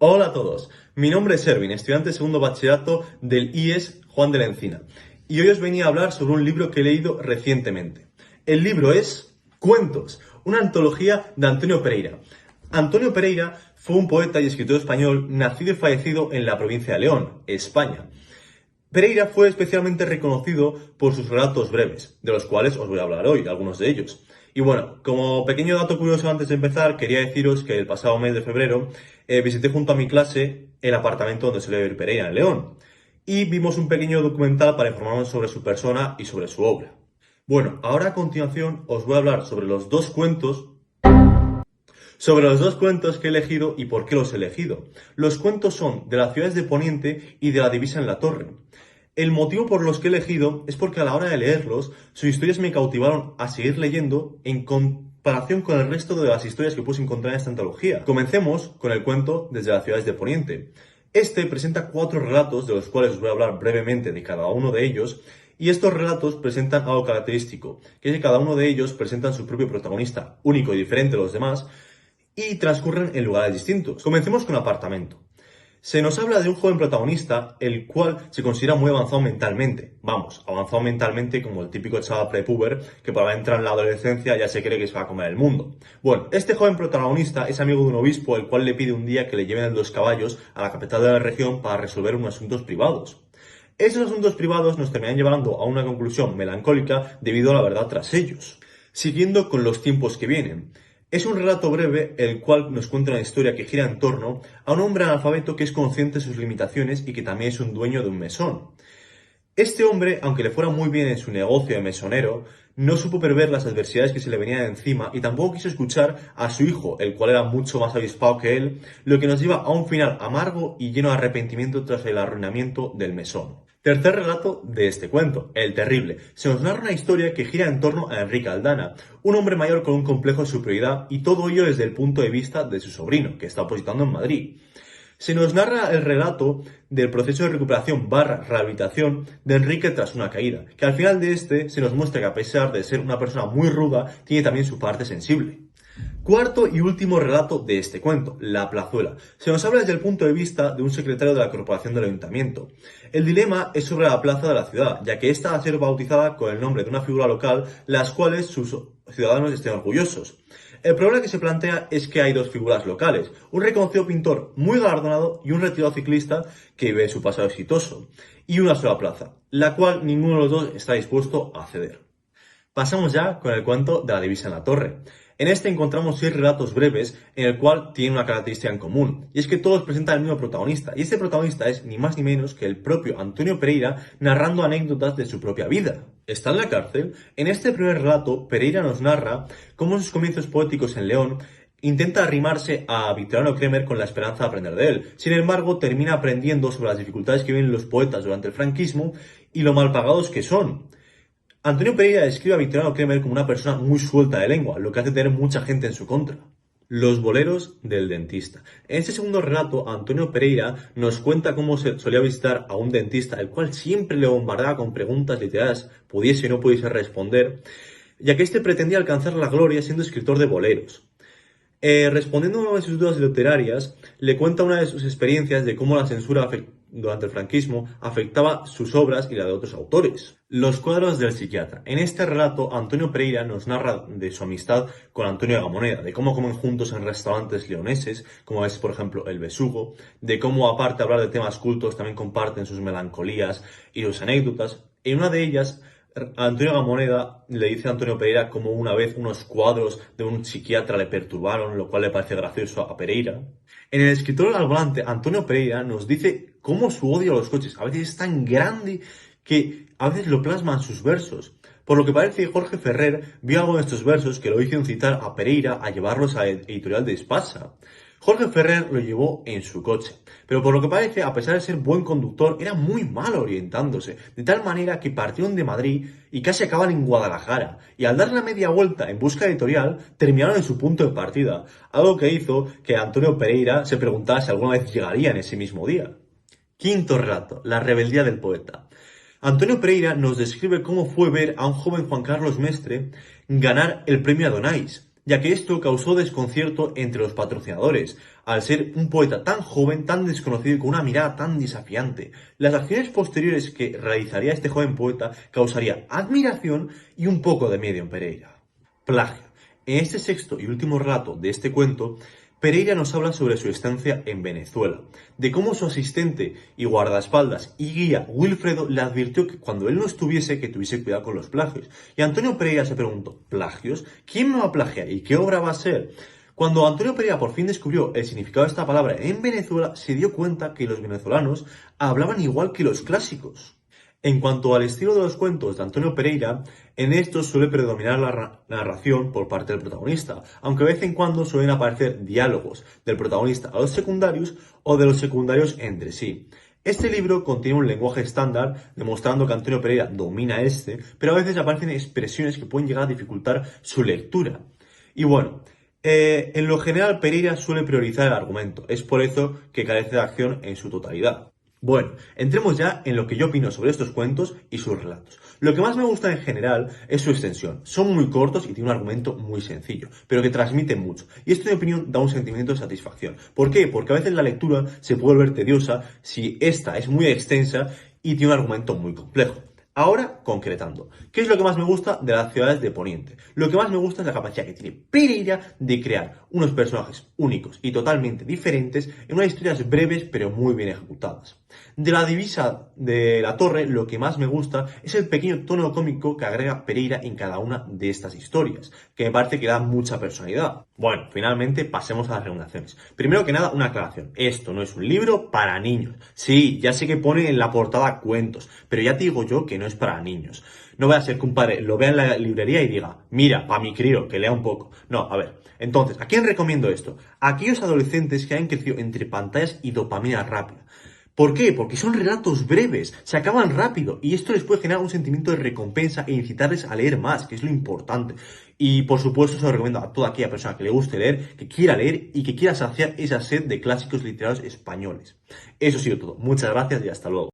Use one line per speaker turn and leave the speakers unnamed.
Hola a todos, mi nombre es Erwin, estudiante de segundo bachillerato del IES Juan de la Encina, y hoy os venía a hablar sobre un libro que he leído recientemente. El libro es Cuentos, una antología de Antonio Pereira. Antonio Pereira fue un poeta y escritor español nacido y fallecido en la provincia de León, España. Pereira fue especialmente reconocido por sus relatos breves, de los cuales os voy a hablar hoy, algunos de ellos. Y bueno, como pequeño dato curioso antes de empezar, quería deciros que el pasado mes de febrero visité junto a mi clase el apartamento donde suele vivir Pereira, en León, y vimos un pequeño documental para informarnos sobre su persona y sobre su obra. Bueno, ahora a continuación os voy a hablar sobre los dos cuentos que he elegido y por qué los he elegido. Los cuentos son de las ciudades de Poniente y de la divisa en la torre. El motivo por los que he elegido es porque a la hora de leerlos, sus historias me cautivaron a seguir leyendo en comparación con el resto de las historias que pude encontrar en esta antología. Comencemos con el cuento Desde las ciudades de Poniente. Este presenta 4 relatos, de los cuales os voy a hablar brevemente de cada uno de ellos, y estos relatos presentan algo característico, que es que cada uno de ellos presentan su propio protagonista, único y diferente de los demás, y transcurren en lugares distintos. Comencemos con Apartamento. Se nos habla de un joven protagonista, el cual se considera muy avanzado mentalmente. Vamos, avanzado mentalmente como el típico chaval prepuber que para entrar en la adolescencia ya se cree que se va a comer el mundo. Bueno, este joven protagonista es amigo de un obispo, el cual le pide un día que le lleven en 2 caballos a la capital de la región para resolver unos asuntos privados. Esos asuntos privados nos terminan llevando a una conclusión melancólica debido a la verdad tras ellos. Siguiendo con los tiempos que vienen. Es un relato breve el cual nos cuenta una historia que gira en torno a un hombre analfabeto que es consciente de sus limitaciones y que también es un dueño de un mesón. Este hombre, aunque le fuera muy bien en su negocio de mesonero, no supo prever las adversidades que se le venían encima y tampoco quiso escuchar a su hijo, el cual era mucho más avispado que él, lo que nos lleva a un final amargo y lleno de arrepentimiento tras el arruinamiento del mesón. Tercer relato de este cuento, El Terrible. Se nos narra una historia que gira en torno a Enrique Aldana, un hombre mayor con un complejo de superioridad y todo ello desde el punto de vista de su sobrino, que está opositando en Madrid. Se nos narra el relato del proceso de recuperación / rehabilitación de Enrique tras una caída, que al final de este se nos muestra que a pesar de ser una persona muy ruda, tiene también su parte sensible. Cuarto y último relato de este cuento, La Plazuela. Se nos habla desde el punto de vista de un secretario de la corporación del ayuntamiento. El dilema es sobre la plaza de la ciudad, ya que esta va a ser bautizada con el nombre de una figura local, las cuales sus ciudadanos estén orgullosos. El problema que se plantea es que hay 2 figuras locales, un reconocido pintor muy galardonado y un retirado ciclista que vive su pasado exitoso, y una sola plaza, la cual ninguno de los dos está dispuesto a ceder. Pasamos ya con el cuento de la divisa en la torre. En este encontramos 6 relatos breves en el cual tienen una característica en común, y es que todos presentan al mismo protagonista, y este protagonista es ni más ni menos que el propio Antonio Pereira narrando anécdotas de su propia vida. ¿Está en la cárcel? En este primer relato, Pereira nos narra cómo en sus comienzos poéticos en León intenta arrimarse a Victoriano Cremer con la esperanza de aprender de él. Sin embargo, termina aprendiendo sobre las dificultades que viven los poetas durante el franquismo y lo mal pagados que son. Antonio Pereira describe a Victoriano Cremer como una persona muy suelta de lengua, lo que hace tener mucha gente en su contra. Los boleros del dentista. En este segundo relato, Antonio Pereira nos cuenta cómo solía visitar a un dentista, el cual siempre le bombardeaba con preguntas literarias, pudiese o no pudiese responder, ya que este pretendía alcanzar la gloria siendo escritor de boleros. Respondiendo a una de sus dudas literarias, le cuenta una de sus experiencias de cómo la censura durante el franquismo afectaba sus obras y la de otros autores. Los cuadros del psiquiatra. En este relato, Antonio Pereira nos narra de su amistad con Antonio de Gamoneda, de cómo comen juntos en restaurantes leoneses, como es, por ejemplo, el Besugo, de cómo, aparte de hablar de temas cultos, también comparten sus melancolías y sus anécdotas. En una de ellas, Antonio Gamoneda le dice a Antonio Pereira cómo una vez unos cuadros de un psiquiatra le perturbaron, lo cual le parece gracioso a Pereira. En El escritor al volante, Antonio Pereira nos dice cómo su odio a los coches a veces es tan grande que a veces lo plasma en sus versos. Por lo que parece, Jorge Ferrer vio algo en estos versos que lo hizo incitar a Pereira a llevarlos a la editorial de Espasa. Jorge Ferrer lo llevó en su coche, pero por lo que parece, a pesar de ser buen conductor, era muy malo orientándose, de tal manera que partieron de Madrid y casi acaban en Guadalajara, y al dar la media vuelta en busca editorial, terminaron en su punto de partida, algo que hizo que Antonio Pereira se preguntara si alguna vez llegaría en ese mismo día. Quinto relato, la rebeldía del poeta. Antonio Pereira nos describe cómo fue ver a un joven Juan Carlos Mestre ganar el premio Adonais, ya que esto causó desconcierto entre los patrocinadores, al ser un poeta tan joven, tan desconocido y con una mirada tan desafiante. Las acciones posteriores que realizaría este joven poeta causaría admiración y un poco de miedo en Pereira. Plagio. En este sexto y último relato de este cuento, Pereira nos habla sobre su estancia en Venezuela, de cómo su asistente y guardaespaldas y guía Wilfredo le advirtió que cuando él no estuviese que tuviese cuidado con los plagios. Y Antonio Pereira se preguntó, ¿plagios? ¿Quién me va a plagiar y qué obra va a ser? Cuando Antonio Pereira por fin descubrió el significado de esta palabra en Venezuela, se dio cuenta que los venezolanos hablaban igual que los clásicos. En cuanto al estilo de los cuentos de Antonio Pereira, en estos suele predominar la narración por parte del protagonista, aunque de vez en cuando suelen aparecer diálogos del protagonista a los secundarios o de los secundarios entre sí. Este libro contiene un lenguaje estándar, demostrando que Antonio Pereira domina este, pero a veces aparecen expresiones que pueden llegar a dificultar su lectura. Y bueno, en lo general Pereira suele priorizar el argumento, es por eso que carece de acción en su totalidad. Bueno, entremos ya en lo que yo opino sobre estos cuentos y sus relatos. Lo que más me gusta en general es su extensión. Son muy cortos y tienen un argumento muy sencillo, pero que transmiten mucho. Y esto, en mi opinión, da un sentimiento de satisfacción. ¿Por qué? Porque a veces la lectura se puede volver tediosa si esta es muy extensa y tiene un argumento muy complejo. Ahora, concretando, ¿qué es lo que más me gusta de las ciudades de Poniente? Lo que más me gusta es la capacidad que tiene Pereira de crear unos personajes únicos y totalmente diferentes en unas historias breves pero muy bien ejecutadas. De la divisa de la torre, lo que más me gusta es el pequeño tono cómico que agrega Pereira en cada una de estas historias, que me parece que da mucha personalidad. Bueno, finalmente pasemos a las recomendaciones. Primero que nada, una aclaración. Esto no es un libro para niños. Sí, ya sé que pone en la portada cuentos, pero ya te digo yo que no es para niños. No voy a ser que un padre lo vea en la librería y diga, mira, pa' mi crío, que lea un poco. No, a ver. Entonces, ¿a quién recomiendo esto? A aquellos adolescentes que han crecido entre pantallas y dopamina rápida. ¿Por qué? Porque son relatos breves, se acaban rápido y esto les puede generar un sentimiento de recompensa e incitarles a leer más, que es lo importante. Y por supuesto se lo recomiendo a toda aquella persona que le guste leer, que quiera leer y que quiera saciar esa sed de clásicos literarios españoles. Eso ha sido todo. Muchas gracias y hasta luego.